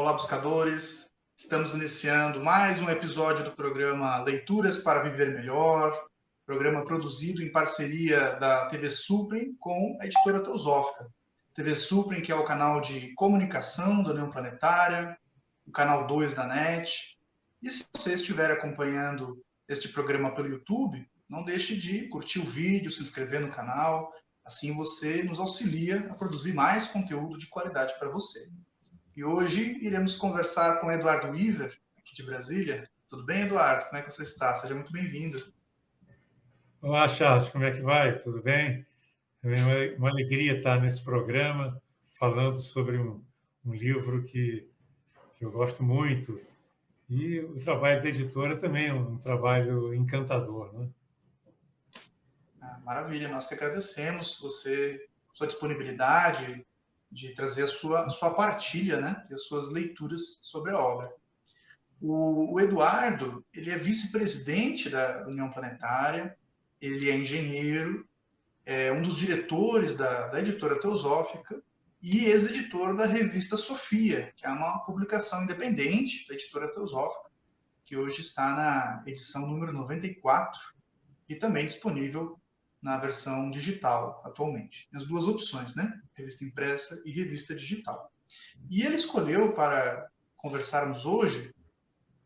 Olá, buscadores! Estamos iniciando mais um episódio do programa Leituras para Viver Melhor, programa produzido em parceria da TV Suprem com a editora Teosófica. TV Suprem, que é o canal de comunicação da União Planetária, o canal 2 da NET. E se você estiver acompanhando este programa pelo YouTube, não deixe de curtir o vídeo, se inscrever no canal, assim você nos auxilia a produzir mais conteúdo de qualidade para você. E hoje iremos conversar com Eduardo Weaver, aqui de Brasília. Tudo bem, Eduardo? Como é que você está? Seja muito bem-vindo. Olá, Charles, como é que vai? Tudo bem? É uma alegria estar nesse programa, falando sobre um livro que eu gosto muito. E o trabalho da editora também é um trabalho encantador, né? Maravilha, nós que agradecemos sua disponibilidade de trazer a sua partilha, né? E as suas leituras sobre a obra. O Eduardo, ele é vice-presidente da União Planetária, ele é engenheiro, é um dos diretores da editora Teosófica e ex-editor da revista Sofia, que é uma publicação independente da editora Teosófica, que hoje está na edição número 94 e também disponível na versão digital atualmente. As duas opções, né? Revista impressa e revista digital. E ele escolheu para conversarmos hoje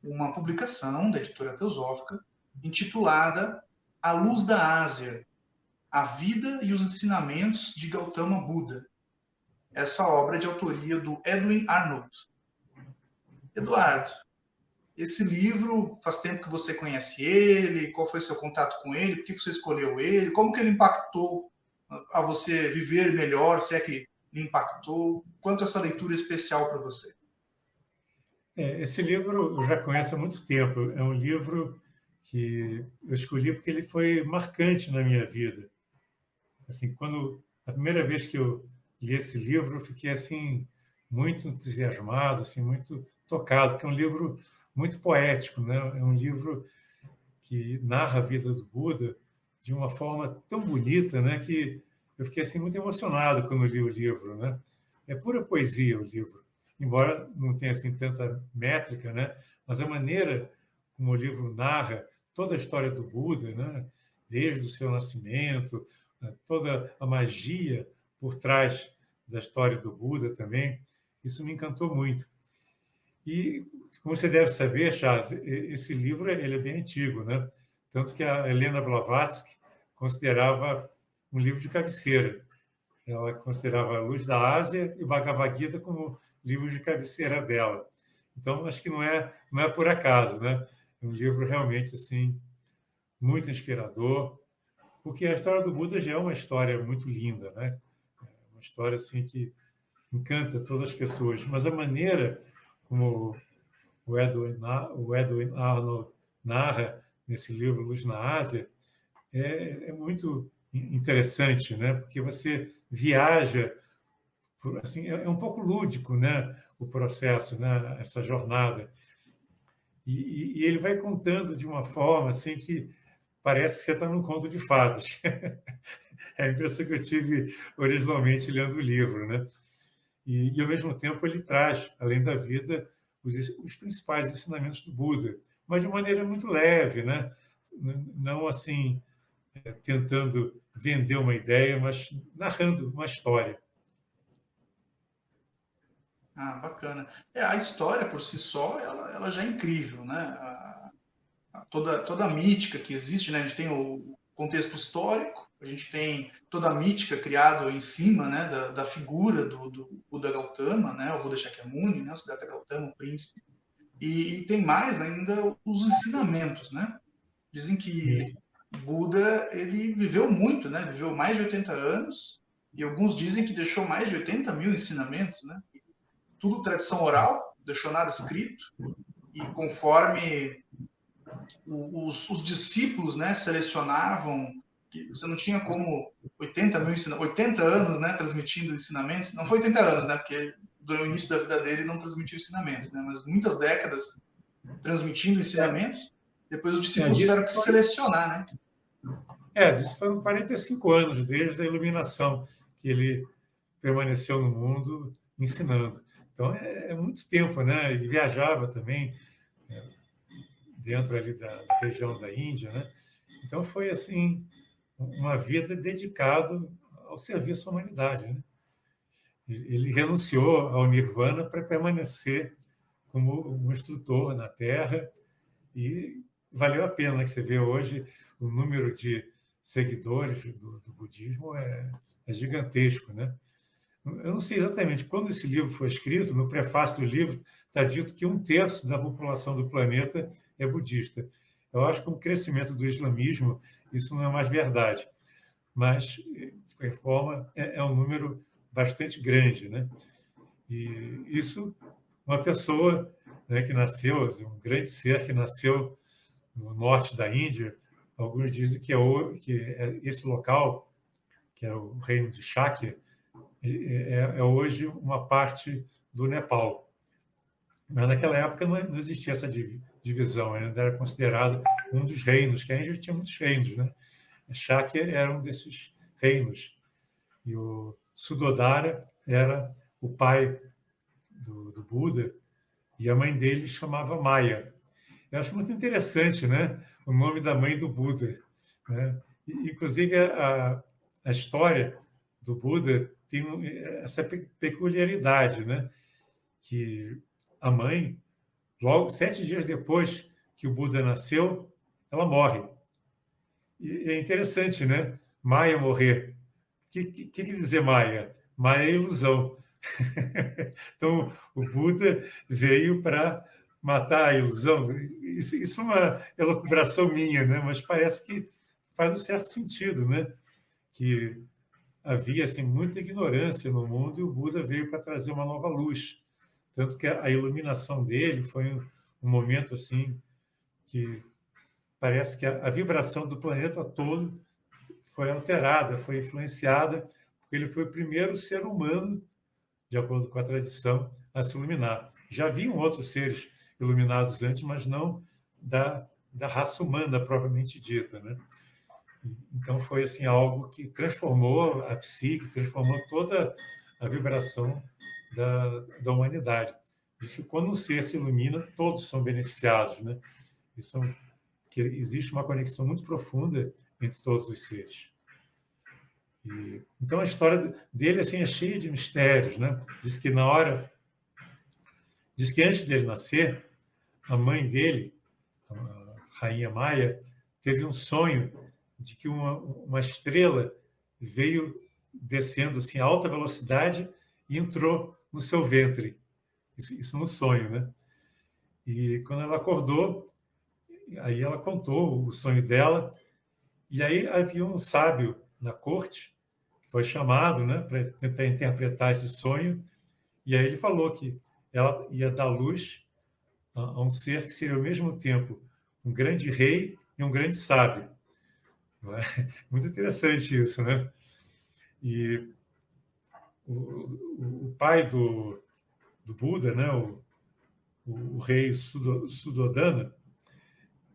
uma publicação da editora Teosófica intitulada A Luz da Ásia, a Vida e os Ensinamentos de Gautama Buda. Essa obra é de autoria do Edwin Arnold. Eduardo, esse livro, faz tempo que você conhece ele? Qual foi seu contato com ele? Por que você escolheu ele? Como que ele impactou a você viver melhor, se é que lhe impactou? Quanto essa leitura é especial para você? Esse livro eu já conheço há muito tempo. É um livro que eu escolhi porque ele foi marcante na minha vida. Assim, a primeira vez que eu li esse livro, eu fiquei assim muito entusiasmado, assim, muito tocado, porque é um livro muito poético, né? É um livro que narra a vida do Buda de uma forma tão bonita, né, que eu fiquei assim muito emocionado quando li o livro, né? É pura poesia o livro, embora não tenha assim tanta métrica, né? Mas a maneira como o livro narra toda a história do Buda, né, desde o seu nascimento, toda a magia por trás da história do Buda também, isso me encantou muito. E, como você deve saber, Charles, esse livro ele é bem antigo, né? Tanto que a Helena Blavatsky considerava um livro de cabeceira. Ela considerava A Luz da Ásia e o Bhagavad Gita como livros de cabeceira dela. Então, acho que não é por acaso, né? É um livro realmente assim muito inspirador, porque a história do Buda já é uma história muito linda, né? É uma história assim que encanta todas as pessoas, mas a maneira como o Edwin Arnold narra nesse livro Luz na Ásia é muito interessante, né? Porque você viaja, assim, é um pouco lúdico, né? O processo, né? Essa jornada. E ele vai contando de uma forma assim que parece que você está num conto de fadas. É a impressão que eu tive originalmente lendo o livro, né? E, ao mesmo tempo, ele traz, além da vida, os principais ensinamentos do Buda, mas de maneira muito leve, né? Não assim, tentando vender uma ideia, mas narrando uma história. Bacana. A história, por si só, ela já é incrível, né? Toda a mítica que existe, né? A gente tem o contexto histórico, a gente tem toda a mítica criada em cima, né, da figura do Buda Gautama, né, o Buda Shakyamuni, né, o Siddhartha Gautama, o príncipe. E tem mais ainda os ensinamentos, né? Dizem que Buda, ele viveu muito, né? Viveu mais de 80 anos, e alguns dizem que deixou mais de 80 mil ensinamentos, né? Tudo tradição oral, deixou nada escrito, e conforme os discípulos, né, selecionavam, que você não tinha como 80 anos, né, transmitindo ensinamentos, não foi 80 anos, né, porque do início da vida dele não transmitiu ensinamentos, né, mas muitas décadas transmitindo ensinamentos, depois os discípulos tiveram que selecionar, né. Isso foram 45 anos desde a iluminação que ele permaneceu no mundo ensinando. Então, é muito tempo, né? Ele viajava também dentro ali da região da Índia, né? Então, foi, assim, uma vida dedicada ao serviço à humanidade, né? Ele renunciou ao Nirvana para permanecer como um instrutor na Terra e valeu a pena, né? Que você vê hoje o número de seguidores do budismo é gigantesco, né? Eu não sei exatamente quando esse livro foi escrito, no prefácio do livro está dito que 1/3 da população do planeta é budista. Eu acho que com o crescimento do islamismo isso não é mais verdade, mas, de qualquer forma, é um número bastante grande, né? E isso, uma pessoa, né, que nasceu, um grande ser que nasceu no norte da Índia, alguns dizem que esse local, que é o reino de Shakya, é hoje uma parte do Nepal. Mas naquela época não existia essa divisão, ainda era considerado um dos reinos, que a Índia tinha muitos reinos, né? Shakya era um desses reinos. E o Sudodara era o pai do Buda, e a mãe dele chamava Maya. Eu acho muito interessante, né, o nome da mãe do Buda, né? Inclusive, a história do Buda tem essa peculiaridade, né, que a mãe, logo 7 dias depois que o Buda nasceu, ela morre. E é interessante, né? Maya morrer. O que quer dizer Maya? Maya é ilusão. Então, o Buda veio para matar a ilusão. Isso é uma elucubração minha, né? Mas parece que faz um certo sentido, né? Que havia assim, muita ignorância no mundo e o Buda veio para trazer uma nova luz. Tanto que a iluminação dele foi um momento assim que parece que a vibração do planeta todo foi alterada, foi influenciada, porque ele foi o primeiro ser humano, de acordo com a tradição, a se iluminar. Já haviam outros seres iluminados antes, mas não da raça humana propriamente dita, né? Então foi assim algo que transformou a psique, transformou toda a vibração da humanidade. Diz que quando um ser se ilumina, todos são beneficiados, né? Que existe uma conexão muito profunda entre todos os seres. Então a história dele assim é cheia de mistérios, né? Diz que antes dele nascer, a mãe dele, a rainha Maia, teve um sonho de que uma estrela veio descendo assim, a alta velocidade e entrou no seu ventre. Isso no sonho, né? E quando ela acordou, aí ela contou o sonho dela, e aí havia um sábio na corte que foi chamado, né, para tentar interpretar esse sonho, e aí ele falou que ela ia dar luz a um ser que seria ao mesmo tempo um grande rei e um grande sábio. Não é? Muito interessante isso, né? E o pai do Buda, né, o rei Suddhodana,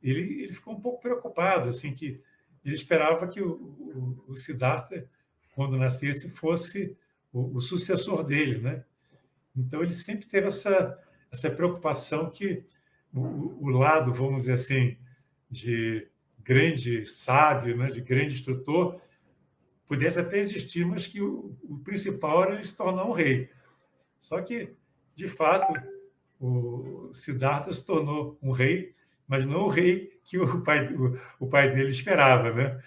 ele ficou um pouco preocupado, assim, que ele esperava que o Siddhartha, quando nascesse, fosse o sucessor dele, né? Então ele sempre teve essa preocupação que o lado, vamos dizer assim, de grande sábio, né, de grande instrutor, pudesse até existir, mas que o principal era ele se tornar um rei. Só que, de fato, o Siddhartha se tornou um rei, mas não o rei que o pai dele esperava, né?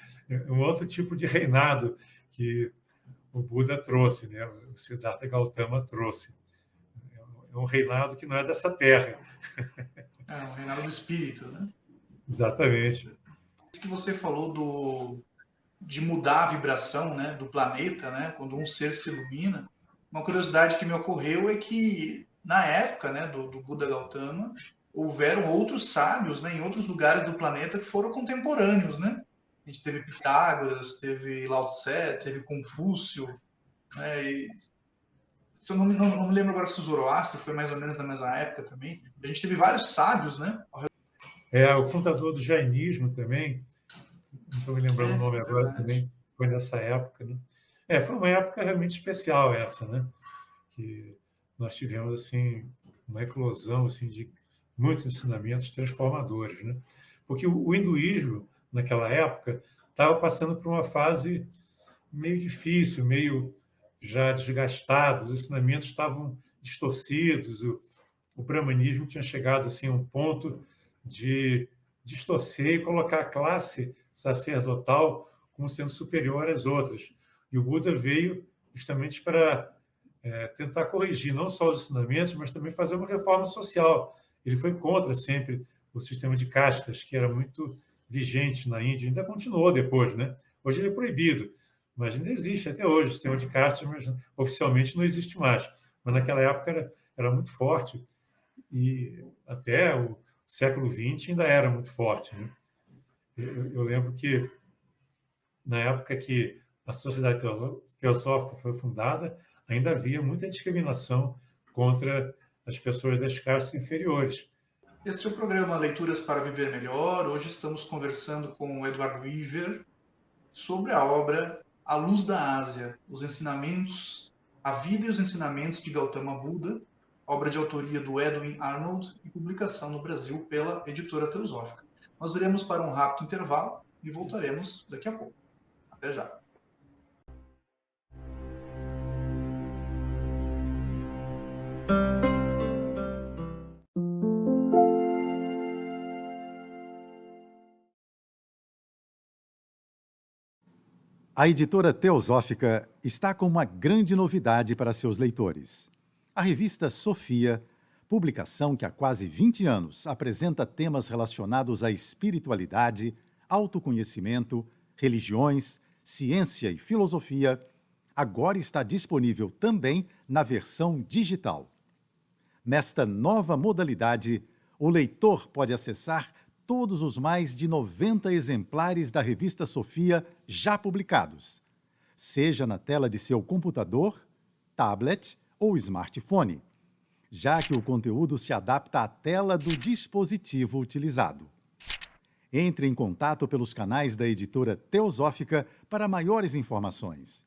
Um outro tipo de reinado que o Buda trouxe, né? O Siddhartha Gautama trouxe. É um reinado que não é dessa terra. É um reinado do espírito, né? Exatamente. Isso que você falou de mudar a vibração, né, do planeta, né, quando um ser se ilumina, uma curiosidade que me ocorreu é que, na época, né, do Buda Gautama, houveram outros sábios, né, em outros lugares do planeta que foram contemporâneos, né? A gente teve Pitágoras, teve Lao Tse, teve Confúcio, né, e, se eu não me lembro agora se o Zoroastro foi mais ou menos na mesma época também. A gente teve vários sábios, né? O fundador do jainismo também, não estou me lembrando o nome agora, também foi nessa época, né? Foi uma época realmente especial essa, né? Que nós tivemos assim uma eclosão assim de muitos ensinamentos transformadores, né? Porque o hinduísmo naquela época estava passando por uma fase meio difícil, meio já desgastado, os ensinamentos estavam distorcidos, o brahmanismo tinha chegado assim a um ponto de distorcer e colocar a classe sacerdotal como sendo superior às outras. E o Buda veio justamente para tentar corrigir não só os ensinamentos, mas também fazer uma reforma social. Ele foi contra sempre o sistema de castas, que era muito vigente na Índia, ainda continuou depois, né? Hoje ele é proibido, mas ainda existe até hoje o sistema de castas, mas oficialmente não existe mais. Mas naquela época era muito forte e até o século XX ainda era muito forte, né? Eu lembro que na época que a Sociedade Teosófica foi fundada, ainda havia muita discriminação contra as pessoas das classes inferiores. Este é o programa Leituras para Viver Melhor. Hoje estamos conversando com o Eduardo Weaver sobre a obra A Luz da Ásia, os ensinamentos, a vida e os ensinamentos de Gautama Buda, obra de autoria do Edwin Arnold e publicação no Brasil pela Editora Teosófica. Nós iremos para um rápido intervalo e voltaremos daqui a pouco. Até já. A Editora Teosófica está com uma grande novidade para seus leitores. A revista Sofia, publicação que há quase 20 anos apresenta temas relacionados à espiritualidade, autoconhecimento, religiões, ciência e filosofia, agora está disponível também na versão digital. Nesta nova modalidade, o leitor pode acessar todos os mais de 90 exemplares da revista Sofia já publicados, seja na tela de seu computador, tablet ou smartphone, já que o conteúdo se adapta à tela do dispositivo utilizado. Entre em contato pelos canais da Editora Teosófica para maiores informações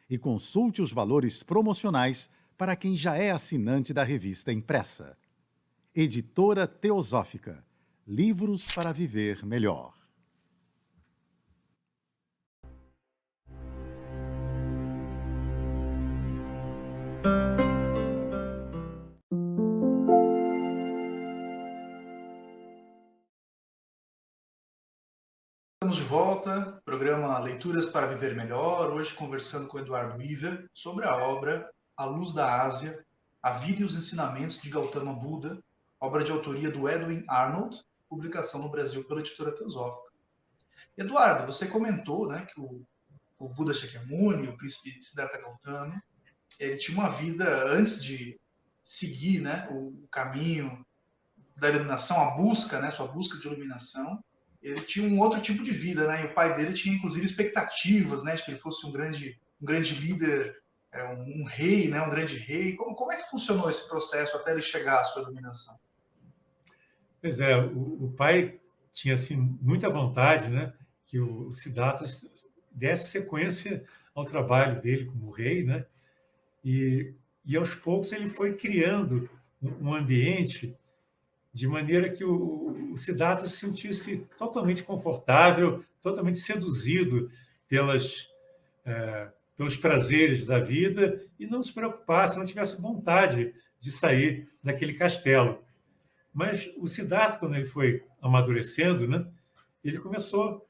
e consulte os valores promocionais para quem já é assinante da revista impressa. Editora Teosófica. Livros para viver melhor. Estamos de volta, programa Leituras para Viver Melhor, hoje conversando com Eduardo Weaver sobre a obra A Luz da Ásia, a vida e os ensinamentos de Gautama Buda, obra de autoria do Edwin Arnold, publicação no Brasil pela Editora Teosófica. Eduardo, você comentou, né, que o Buda Shakyamuni, o príncipe Siddhartha Gautama, ele tinha uma vida antes de seguir, né, o caminho da iluminação, a busca, né, sua busca de iluminação. Ele tinha um outro tipo de vida, né, e o pai dele tinha inclusive expectativas, né, de que ele fosse um grande líder, um rei, né, um grande rei. Como é que funcionou esse processo até ele chegar à sua iluminação? Pois é, o pai tinha assim muita vontade, né, que o Siddhartha desse sequência ao trabalho dele como rei, né, e aos poucos ele foi criando um ambiente de maneira que o Siddhartha se sentisse totalmente confortável, totalmente seduzido pelos prazeres da vida e não se preocupasse, não tivesse vontade de sair daquele castelo. Mas o Siddhartha, quando ele foi amadurecendo, né, ele começou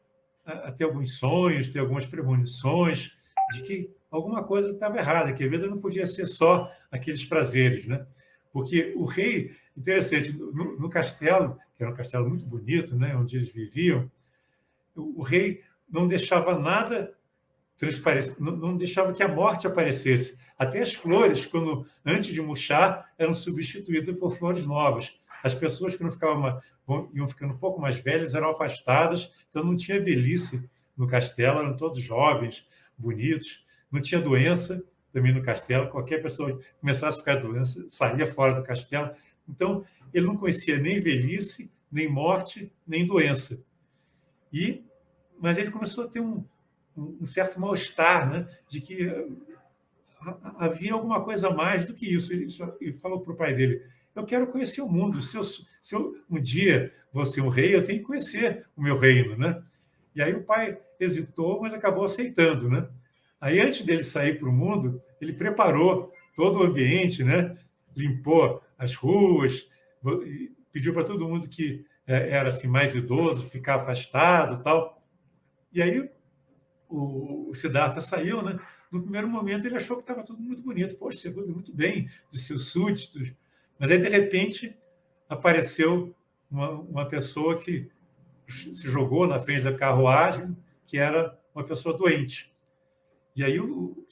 a ter alguns sonhos, ter algumas premonições de que alguma coisa estava errada, que a vida não podia ser só aqueles prazeres, né? Porque o rei, interessante, no castelo, que era um castelo muito bonito, né, onde eles viviam, o rei não deixava nada transparecer, não deixava que a morte aparecesse. Até as flores, quando antes de murchar, eram substituídas por flores novas. As pessoas que iam ficando um pouco mais velhas eram afastadas, então não tinha velhice no castelo, eram todos jovens, bonitos, não tinha doença também no castelo, qualquer pessoa que começasse a ficar doença saía fora do castelo. Então, ele não conhecia nem velhice, nem morte, nem doença. Mas ele começou a ter um certo mal-estar, né, de que havia alguma coisa mais do que isso. Ele falou para o pai dele: eu quero conhecer o mundo. Se eu um dia vou ser um rei, eu tenho que conhecer o meu reino, né? E aí o pai hesitou, mas acabou aceitando, né? Aí, antes dele sair para o mundo, ele preparou todo o ambiente, né? Limpou as ruas, pediu para todo mundo que era assim, mais idoso ficar afastado, tal. E aí o Siddhartha saiu, né? No primeiro momento ele achou que estava tudo muito bonito, poxa, você cuida muito bem dos seus súditos, mas aí de repente apareceu uma pessoa que se jogou na frente da carruagem, que era uma pessoa doente. E aí o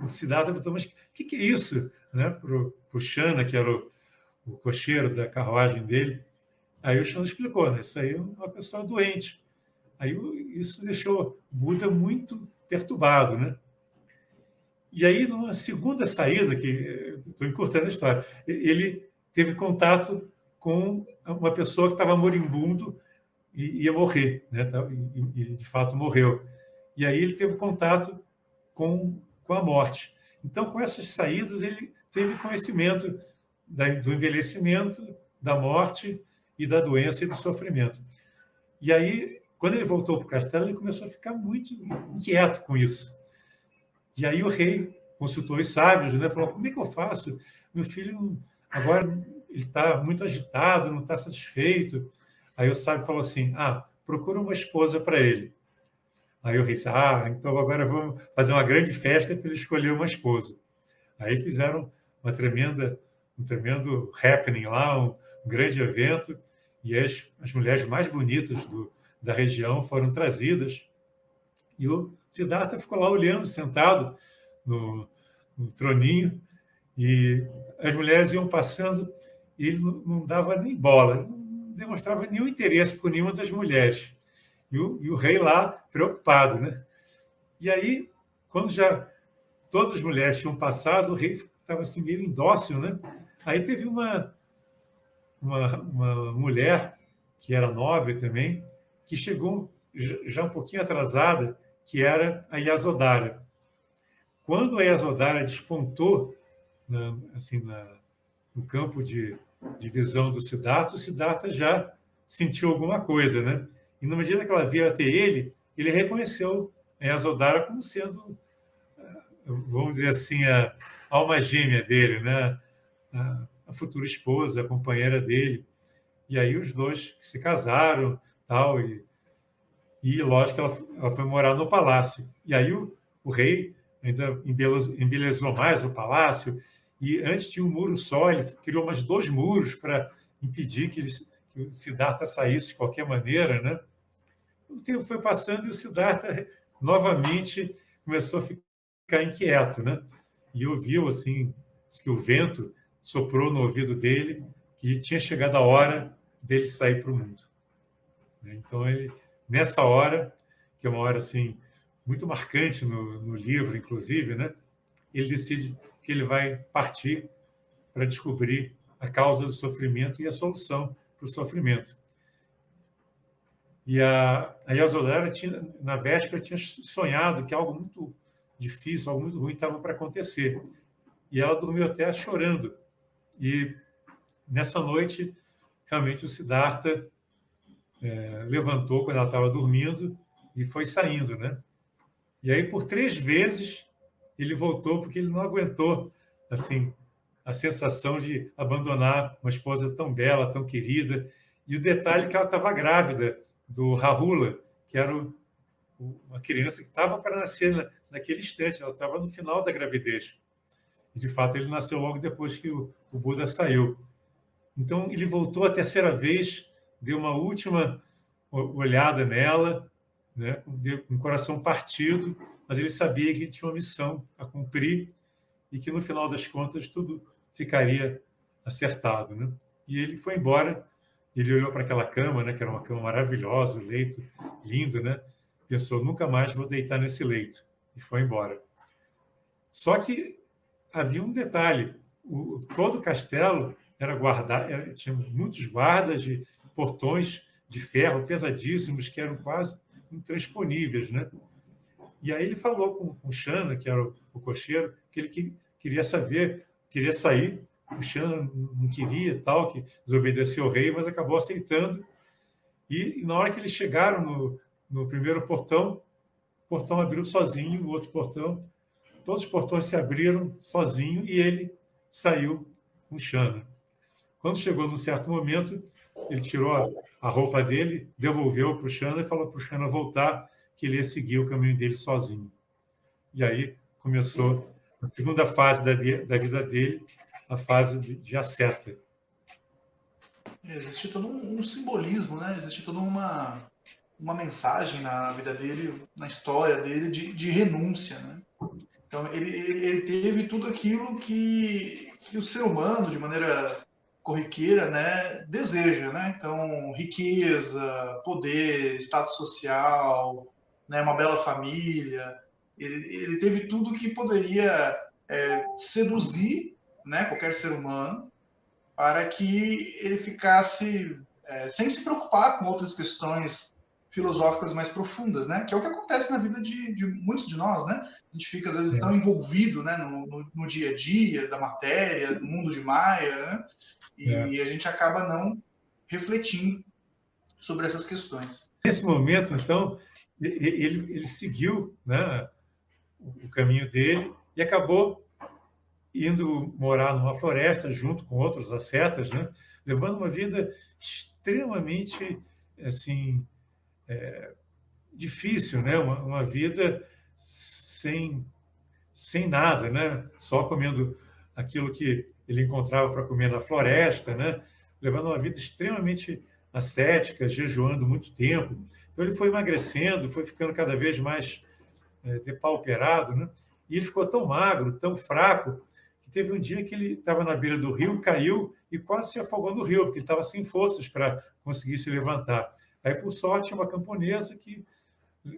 Siddhartha perguntou: mas o que é isso? Né? Para o Shana, que era o cocheiro da carruagem dele. Aí o Shana explicou: né? Isso aí é uma pessoa doente. Aí isso deixou Buda muito perturbado, né? E aí, numa segunda saída, que estou encurtando a história, ele teve contato com uma pessoa que estava moribundo e ia morrer, né? E de fato morreu. E aí ele teve contato com a morte. Então, com essas saídas, ele teve conhecimento do envelhecimento, da morte e da doença e do sofrimento. E aí, quando ele voltou para o castelo, ele começou a ficar muito inquieto com isso. E aí o rei consultou os sábios, né? Falou: como é que eu faço? Meu filho agora ele está muito agitado, não está satisfeito. Aí o sábio falou assim: procura uma esposa para ele. Aí o rei disse: então agora vamos fazer uma grande festa para ele escolher uma esposa. Aí fizeram um tremendo happening lá, um grande evento, e as mulheres mais bonitas da região foram trazidas. E o Siddhartha ficou lá olhando, sentado no troninho, e as mulheres iam passando e ele não dava nem bola, não demonstrava nenhum interesse por nenhuma das mulheres. E o rei lá, preocupado, né? E aí, quando já todas as mulheres tinham passado, o rei estava assim, meio indócil, né? Aí teve uma mulher, que era nobre também, que chegou já um pouquinho atrasada, que era a Yasodhara. Quando a Yasodhara despontou no campo de visão do Siddhartha, o Siddhartha já sentiu alguma coisa, né? E, na medida que ela veio até ele reconheceu a Yasodhara como sendo, vamos dizer assim, a alma gêmea dele, né? A futura esposa, a companheira dele. E aí os dois se casaram, tal, e lógico, ela foi morar no palácio. E aí o rei ainda embelezou mais o palácio, e antes tinha um muro só, ele criou mais 2 muros para impedir que o Siddhartha saísse de qualquer maneira, né? O tempo foi passando e o Siddhartha novamente começou a ficar inquieto, né? E ouviu assim que o vento soprou no ouvido dele que tinha chegado a hora dele sair para o mundo. Então ele, nessa hora, que é uma hora assim muito marcante no livro, inclusive, né? Ele decide que ele vai partir para descobrir a causa do sofrimento e a solução para o sofrimento. E a Yasodhara, na véspera, tinha sonhado que algo muito difícil, algo muito ruim estava para acontecer. E ela dormiu até chorando. E nessa noite, realmente, o Siddhartha levantou quando ela estava dormindo e foi saindo, né? E aí, por 3 vezes, ele voltou porque ele não aguentou assim a sensação de abandonar uma esposa tão bela, tão querida. E o detalhe é que ela estava grávida do Rahula, que era uma criança que estava para nascer naquele instante, ela estava no final da gravidez. E, de fato, ele nasceu logo depois que o Buda saiu. Então, ele voltou a 3ª vez, deu uma última olhada nela, né, com o coração partido, mas ele sabia que tinha uma missão a cumprir e que, no final das contas, tudo ficaria acertado, né? E ele foi embora. Ele olhou para aquela cama, né, que era uma cama maravilhosa, o leito lindo, né? Pensou: nunca mais vou deitar nesse leito. E foi embora. Só que havia um detalhe: todo o castelo era guardado, tinha muitos guardas de portões de ferro pesadíssimos que eram quase intransponíveis, né? E aí ele falou com o Shana, que era o cocheiro, que ele queria saber, queria sair. O Shana não queria, tal, que desobedeceu ao rei, mas acabou aceitando. E na hora que eles chegaram no primeiro portão, o portão abriu sozinho, o outro portão, todos os portões se abriram sozinho e ele saiu com o Shana. Quando chegou num certo momento, ele tirou a roupa dele, devolveu para o Shana e falou para o Shana voltar, que ele ia seguir o caminho dele sozinho. E aí começou a segunda fase da vida dele, a fase de asceta. Existe todo um simbolismo, né? Existe toda uma mensagem na vida dele, na história dele, de renúncia, né? Então, ele teve tudo aquilo que o ser humano, de maneira corriqueira, né, deseja, né? Então, riqueza, poder, status social, né, uma bela família. Ele teve tudo que poderia seduzir, né, qualquer ser humano, para que ele ficasse sem se preocupar com outras questões filosóficas mais profundas, né? Que é o que acontece na vida de muitos de nós, né? A gente fica, às vezes, tão envolvido, né, no dia a dia da matéria, no mundo de Maia, né? E a gente acaba não refletindo sobre essas questões. Nesse momento, então, ele seguiu, né, o caminho dele e acabou indo morar numa floresta junto com outros ascetas, né, levando uma vida extremamente assim, difícil, né, uma vida sem nada, né, só comendo aquilo que ele encontrava para comer na floresta, né, levando uma vida extremamente ascética, jejuando muito tempo. Então ele foi emagrecendo, foi ficando cada vez mais depauperado, né? E ele ficou tão magro, tão fraco, que teve um dia que ele estava na beira do rio, caiu e quase se afogou no rio, porque ele estava sem forças para conseguir se levantar. Aí, por sorte, uma camponesa que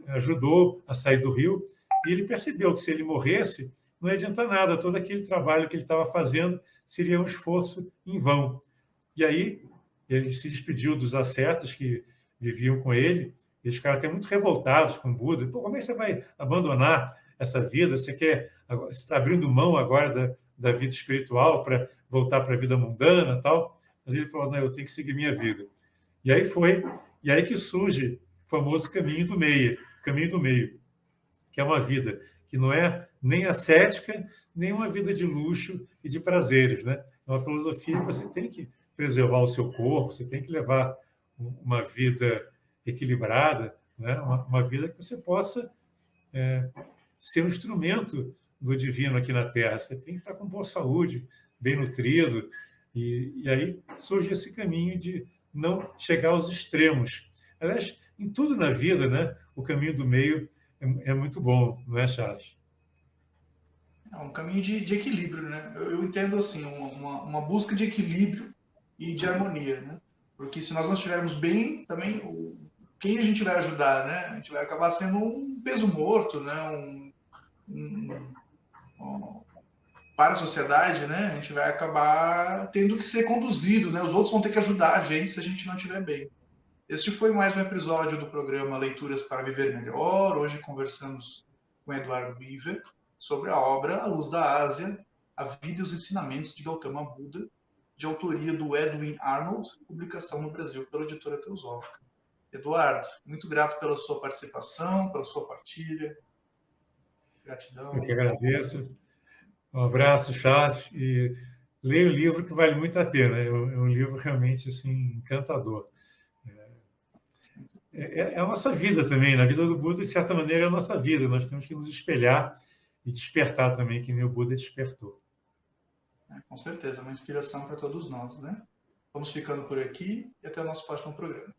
ajudou a sair do rio, e ele percebeu que se ele morresse, não ia adiantar nada, todo aquele trabalho que ele estava fazendo seria um esforço em vão. E aí ele se despediu dos ascetas que viviam com ele, eles ficaram até muito revoltados com o Buda. Pô, como é que você vai abandonar essa vida? Você está abrindo mão agora da vida espiritual para voltar para a vida mundana, tal? Mas ele falou, não, eu tenho que seguir minha vida. E aí que surge o famoso caminho do meio, que é uma vida que não é nem ascética, nem uma vida de luxo e de prazeres, né? É uma filosofia que você tem que preservar o seu corpo, você tem que levar uma vida equilibrada, né? Uma vida que você possa ser um instrumento do divino aqui na Terra. Você tem que estar com boa saúde, bem nutrido, e aí surge esse caminho de não chegar aos extremos. Aliás, em tudo na vida, né? O caminho do meio é muito bom, não é, Charles? É um caminho de equilíbrio, né? Eu entendo assim, uma busca de equilíbrio e de harmonia, né? Porque se nós não estivermos bem, também quem a gente vai ajudar, né? A gente vai acabar sendo um peso morto, né? Para a sociedade, né? A gente vai acabar tendo que ser conduzido, né? Os outros vão ter que ajudar a gente se a gente não estiver bem. Este foi mais um episódio do programa Leituras para Viver Melhor. Hoje conversamos com Eduardo Biver sobre a obra A Luz da Ásia, a vida e os ensinamentos de Gautama Buda, de autoria do Edwin Arnold, publicação no Brasil pela Editora Teosófica. Eduardo, muito grato pela sua participação, pela sua partilha. Gratidão. Eu que agradeço. Um abraço, Charles, e leia o livro que vale muito a pena. É um livro realmente assim, encantador. É a nossa vida também. Na vida do Buda, de certa maneira, é a nossa vida. Nós temos que nos espelhar e despertar também, que nem o Buda despertou. Com certeza, uma inspiração para todos nós, né? Vamos ficando por aqui e até o nosso próximo programa.